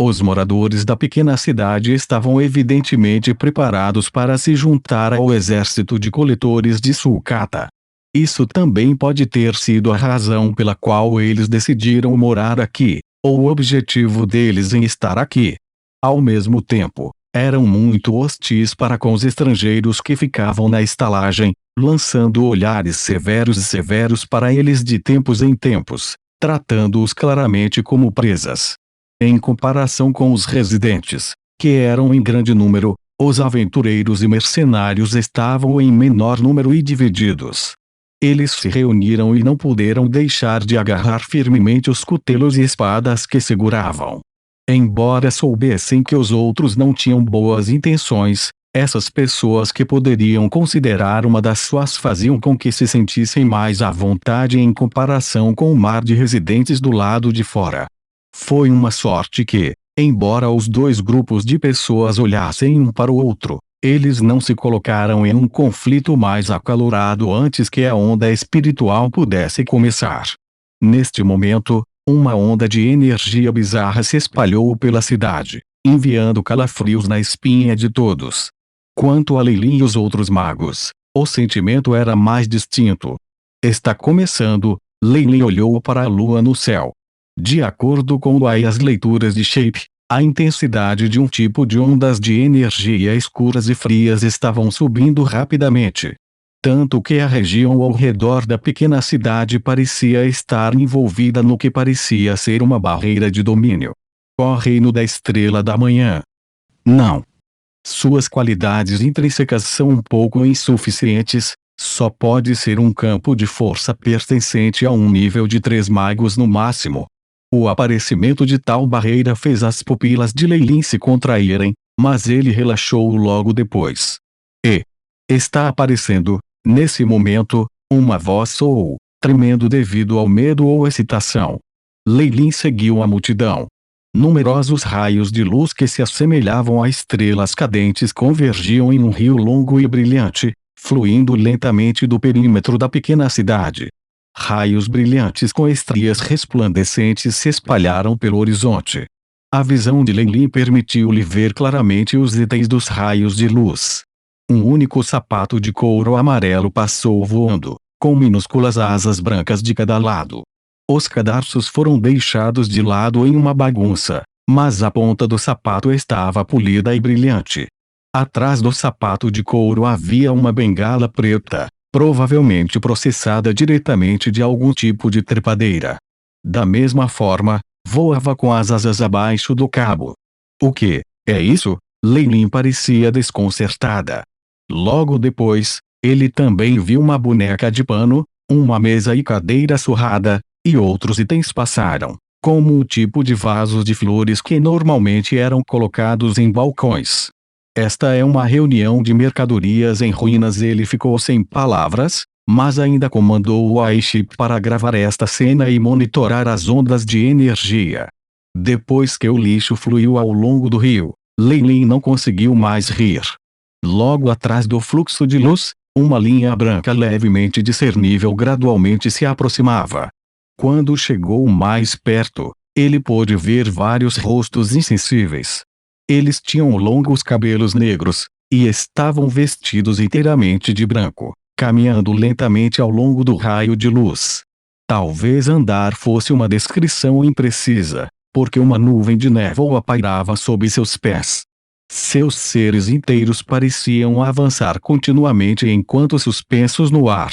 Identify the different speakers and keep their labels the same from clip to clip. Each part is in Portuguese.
Speaker 1: Os moradores da pequena cidade estavam evidentemente preparados para se juntar ao exército de coletores de sucata. Isso também pode ter sido a razão pela qual eles decidiram morar aqui, ou o objetivo deles em estar aqui. Ao mesmo tempo, eram muito hostis para com os estrangeiros que ficavam na estalagem, lançando olhares severos para eles de tempos em tempos, tratando-os claramente como presas. Em comparação com os residentes, que eram em grande número, os aventureiros e mercenários estavam em menor número e divididos. Eles se reuniram e não puderam deixar de agarrar firmemente os cutelos e espadas que seguravam. Embora soubessem que os outros não tinham boas intenções, essas pessoas que poderiam considerar uma das suas faziam com que se sentissem mais à vontade em comparação com o mar de residentes do lado de fora. Foi uma sorte que, embora os dois grupos de pessoas olhassem um para o outro, eles não se colocaram em um conflito mais acalorado antes que a onda espiritual pudesse começar. Neste momento, uma onda de energia bizarra se espalhou pela cidade, enviando calafrios na espinha de todos. Quanto a Leilin e os outros magos, o sentimento era mais distinto. Está começando, Leilin olhou para a lua no céu. De acordo com as leituras de Shape, a intensidade de um tipo de ondas de energia escuras e frias estavam subindo rapidamente. Tanto que a região ao redor da pequena cidade parecia estar envolvida no que parecia ser uma barreira de domínio. O reino da estrela da manhã. Não. Suas qualidades intrínsecas são um pouco insuficientes, só pode ser um campo de força pertencente a um nível de 3 magos no máximo. O aparecimento de tal barreira fez as pupilas de Leilin se contraírem, mas ele relaxou logo depois. Está aparecendo, nesse momento, uma voz soou, tremendo devido ao medo ou excitação. Leilin seguiu a multidão. Numerosos raios de luz que se assemelhavam a estrelas cadentes convergiam em um rio longo e brilhante, fluindo lentamente do perímetro da pequena cidade. Raios brilhantes com estrias resplandecentes se espalharam pelo horizonte. A visão de Leilin permitiu-lhe ver claramente os itens dos raios de luz. Um único sapato de couro amarelo passou voando, com minúsculas asas brancas de cada lado. Os cadarços foram deixados de lado em uma bagunça, mas a ponta do sapato estava polida e brilhante. Atrás do sapato de couro havia uma bengala preta, provavelmente processada diretamente de algum tipo de trepadeira. Da mesma forma, voava com as asas abaixo do cabo. O que é isso? Leilin parecia desconcertada. Logo depois, ele também viu uma boneca de pano, uma mesa e cadeira surrada, e outros itens passaram, como o tipo de vasos de flores que normalmente eram colocados em balcões. Esta é uma reunião de mercadorias em ruínas. Ele ficou sem palavras, mas ainda comandou o Aiship para gravar esta cena e monitorar as ondas de energia. Depois que o lixo fluiu ao longo do rio, Leilin não conseguiu mais rir. Logo atrás do fluxo de luz, uma linha branca levemente discernível gradualmente se aproximava. Quando chegou mais perto, ele pôde ver vários rostos insensíveis. Eles tinham longos cabelos negros, e estavam vestidos inteiramente de branco, caminhando lentamente ao longo do raio de luz. Talvez andar fosse uma descrição imprecisa, porque uma nuvem de névoa pairava sob seus pés. Seus seres inteiros pareciam avançar continuamente enquanto suspensos no ar.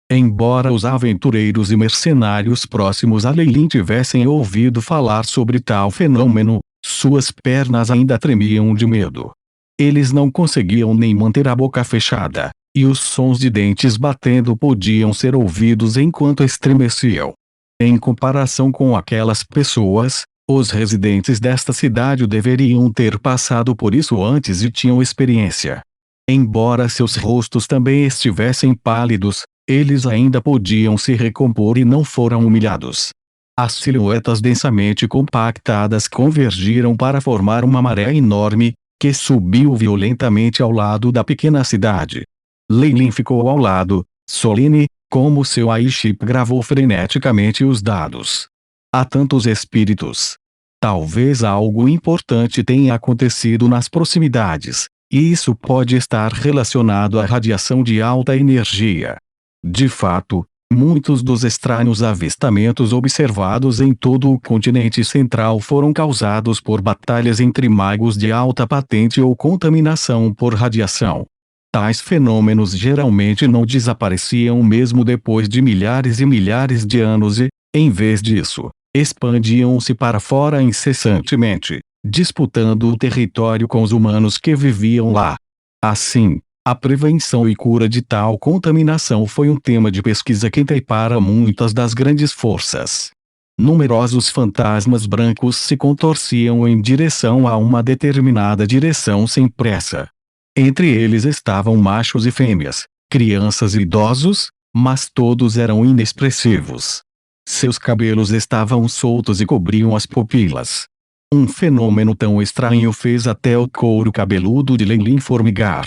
Speaker 1: Embora os aventureiros e mercenários próximos a Leilin tivessem ouvido falar sobre tal fenômeno, suas pernas ainda tremiam de medo. Eles não conseguiam nem manter a boca fechada, e os sons de dentes batendo podiam ser ouvidos enquanto estremeciam. Em comparação com aquelas pessoas, os residentes desta cidade deveriam ter passado por isso antes e tinham experiência. Embora seus rostos também estivessem pálidos, eles ainda podiam se recompor e não foram humilhados. As silhuetas densamente compactadas convergiram para formar uma maré enorme, que subiu violentamente ao lado da pequena cidade. Leilin ficou ao lado, solene, como seu Aiship gravou freneticamente os dados. Há tantos espíritos. Talvez algo importante tenha acontecido nas proximidades, e isso pode estar relacionado à radiação de alta energia. De fato, muitos dos estranhos avistamentos observados em todo o continente central foram causados por batalhas entre magos de alta patente ou contaminação por radiação. Tais fenômenos geralmente não desapareciam mesmo depois de milhares e milhares de anos e, em vez disso, expandiam-se para fora incessantemente, disputando o território com os humanos que viviam lá. Assim, a prevenção e cura de tal contaminação foi um tema de pesquisa quente para muitas das grandes forças. Numerosos fantasmas brancos se contorciam em direção a uma determinada direção sem pressa. Entre eles estavam machos e fêmeas, crianças e idosos, mas todos eram inexpressivos. Seus cabelos estavam soltos e cobriam as pupilas. Um fenômeno tão estranho fez até o couro cabeludo de Leilin formigar.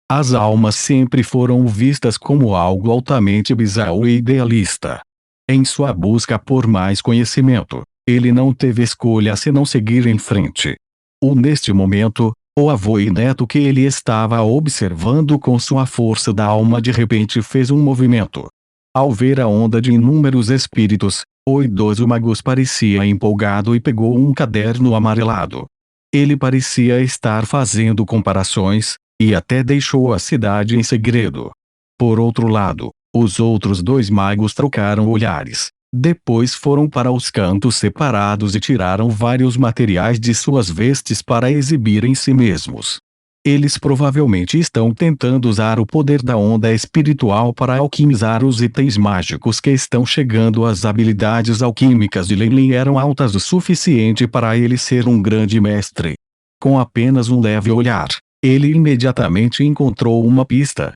Speaker 1: As almas sempre foram vistas como algo altamente bizarro e idealista. Em sua busca por mais conhecimento, ele não teve escolha senão seguir em frente. Neste momento, o avô e neto que ele estava observando com sua força da alma de repente fez um movimento. Ao ver a onda de inúmeros espíritos, o idoso Magus parecia empolgado e pegou um caderno amarelado. Ele parecia estar fazendo comparações, e até deixou a cidade em segredo. Por outro lado, os outros dois magos trocaram olhares. Depois foram para os cantos separados e tiraram vários materiais de suas vestes para exibir em si mesmos. Eles provavelmente estão tentando usar o poder da onda espiritual para alquimizar os itens mágicos que estão chegando. As habilidades alquímicas de Leilin eram altas o suficiente para ele ser um grande mestre. Com apenas um leve olhar, ele imediatamente encontrou uma pista.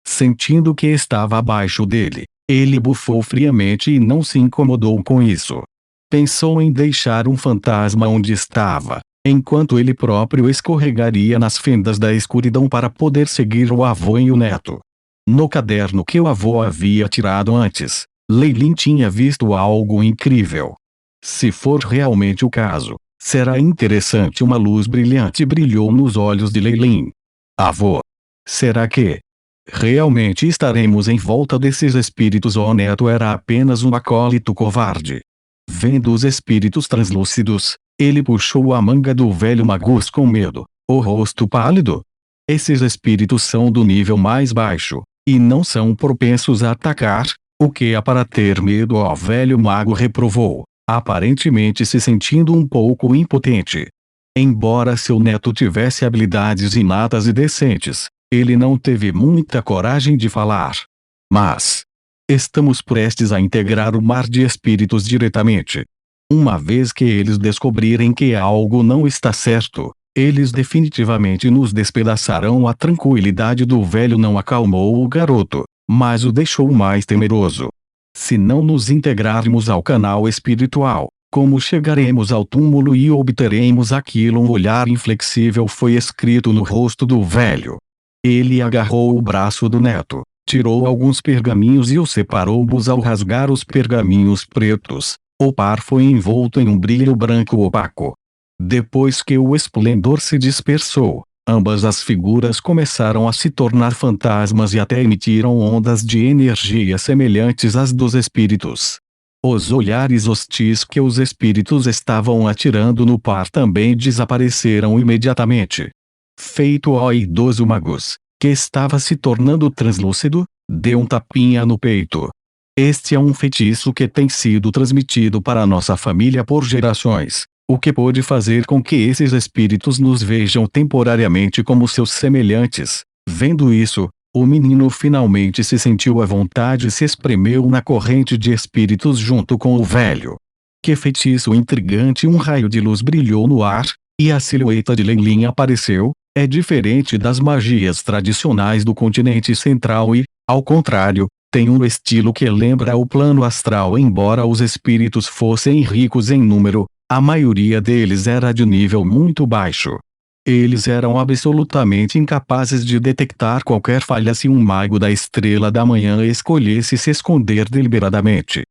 Speaker 1: Sentindo que estava abaixo dele, ele bufou friamente e não se incomodou com isso. Pensou em deixar um fantasma onde estava, enquanto ele próprio escorregaria nas fendas da escuridão para poder seguir o avô e o neto. No caderno que o avô havia tirado antes, Leilin tinha visto algo incrível. Se for realmente o caso, será interessante. Uma luz brilhante brilhou nos olhos de Leilin. Avô, será que realmente estaremos em volta desses espíritos? O neto era apenas um acólito covarde. Vendo os espíritos translúcidos, ele puxou a manga do velho Magus com medo, o rosto pálido. Esses espíritos são do nível mais baixo, e não são propensos a atacar. O que há para ter medo? O velho mago reprovou, aparentemente se sentindo um pouco impotente. Embora seu neto tivesse habilidades inatas e decentes, ele não teve muita coragem de falar. Mas estamos prestes a integrar o mar de espíritos diretamente. Uma vez que eles descobrirem que algo não está certo, eles definitivamente nos despedaçarão. A tranquilidade do velho não acalmou o garoto, mas o deixou mais temeroso. Se não nos integrarmos ao canal espiritual, como chegaremos ao túmulo e obteremos aquilo? Um olhar inflexível foi escrito no rosto do velho. Ele agarrou o braço do neto, tirou alguns pergaminhos e os separou-os. Ao rasgar os pergaminhos pretos, o par foi envolto em um brilho branco opaco. Depois que o esplendor se dispersou, ambas as figuras começaram a se tornar fantasmas e até emitiram ondas de energia semelhantes às dos espíritos. Os olhares hostis que os espíritos estavam atirando no par também desapareceram imediatamente. Feito ao idoso Magus, que estava se tornando translúcido, deu um tapinha no peito. Este é um feitiço que tem sido transmitido para nossa família por gerações, o que pode fazer com que esses espíritos nos vejam temporariamente como seus semelhantes. Vendo isso, o menino finalmente se sentiu à vontade e se espremeu na corrente de espíritos junto com o velho. Que feitiço intrigante! Um raio de luz brilhou no ar, e a silhueta de Leilin apareceu. É diferente das magias tradicionais do continente central e, ao contrário, tem um estilo que lembra o plano astral. Embora os espíritos fossem ricos em número, a maioria deles era de nível muito baixo. Eles eram absolutamente incapazes de detectar qualquer falha se um mago da Estrela da Manhã escolhesse se esconder deliberadamente.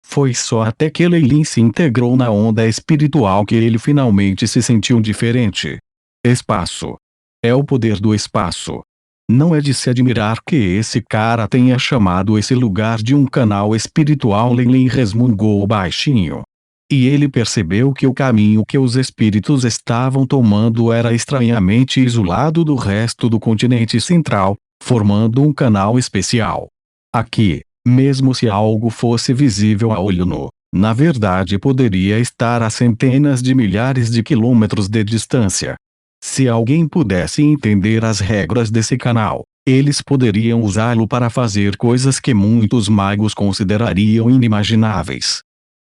Speaker 1: Foi só até que Leilin se integrou na onda espiritual que ele finalmente se sentiu diferente. Espaço. É o poder do espaço. Não é de se admirar que esse cara tenha chamado esse lugar de um canal espiritual. Leilin resmungou baixinho. E ele percebeu que o caminho que os espíritos estavam tomando era estranhamente isolado do resto do continente central, formando um canal especial. Aqui, mesmo se algo fosse visível a olho nu, na verdade poderia estar a centenas de milhares de quilômetros de distância. Se alguém pudesse entender as regras desse canal, eles poderiam usá-lo para fazer coisas que muitos magos considerariam inimagináveis.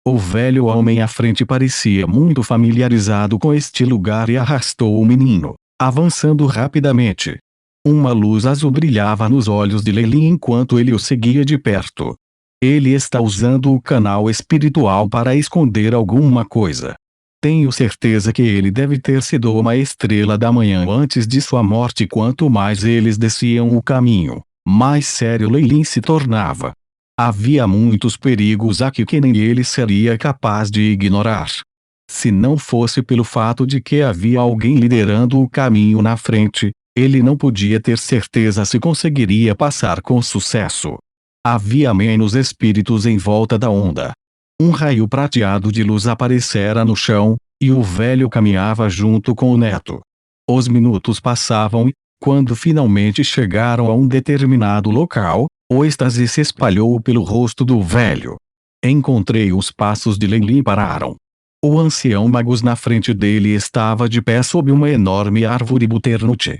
Speaker 1: O velho homem à frente parecia muito familiarizado com este lugar e arrastou o menino, avançando rapidamente. Uma luz azul brilhava nos olhos de Leilin enquanto ele o seguia de perto. Ele está usando o canal espiritual para esconder alguma coisa. Tenho certeza que ele deve ter sido uma estrela da manhã antes de sua morte. Quanto mais eles desciam o caminho, mais sério Leilin se tornava. Havia muitos perigos aqui que nem ele seria capaz de ignorar. Se não fosse pelo fato de que havia alguém liderando o caminho na frente, ele não podia ter certeza se conseguiria passar com sucesso. Havia menos espíritos em volta da onda. Um raio prateado de luz aparecera no chão, e o velho caminhava junto com o neto. Os minutos passavam e, quando finalmente chegaram a um determinado local, o êxtase se espalhou pelo rosto do velho. Encontrei os passos de Leilin pararam. O ancião magus na frente dele estava de pé sob uma enorme árvore butternut.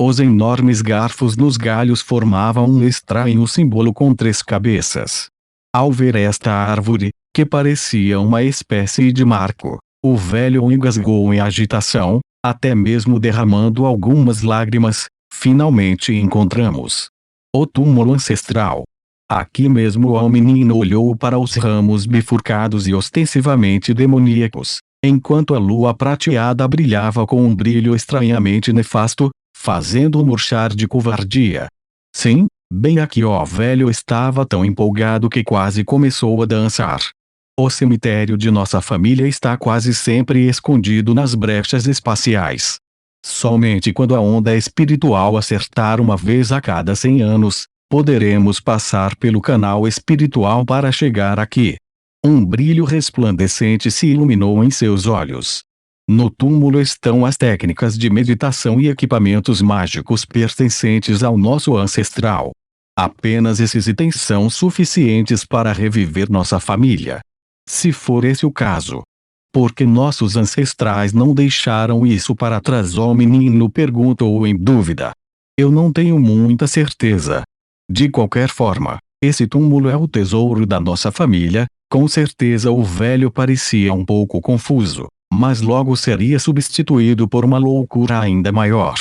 Speaker 1: Os enormes garfos nos galhos formavam um estranho símbolo com 3 cabeças. Ao ver esta árvore, que parecia uma espécie de marco, o velho engasgou em agitação, até mesmo derramando algumas lágrimas. Finalmente encontramos o túmulo ancestral. Aqui mesmo o menino olhou para os ramos bifurcados e ostensivamente demoníacos, enquanto a lua prateada brilhava com um brilho estranhamente nefasto, fazendo-o murchar de covardia. Sim, bem aqui. O velho estava tão empolgado que quase começou a dançar. O cemitério de nossa família está quase sempre escondido nas brechas espaciais. Somente quando a onda espiritual acertar uma vez a cada 100 anos, poderemos passar pelo canal espiritual para chegar aqui. Um brilho resplandecente se iluminou em seus olhos. No túmulo estão as técnicas de meditação e equipamentos mágicos pertencentes ao nosso ancestral. Apenas esses itens são suficientes para reviver nossa família. Se for esse o caso, por que nossos ancestrais não deixaram isso para trás? O menino perguntou em dúvida. Eu não tenho muita certeza. De qualquer forma, esse túmulo é o tesouro da nossa família. Com certeza o velho parecia um pouco confuso, mas logo seria substituído por uma loucura ainda maior.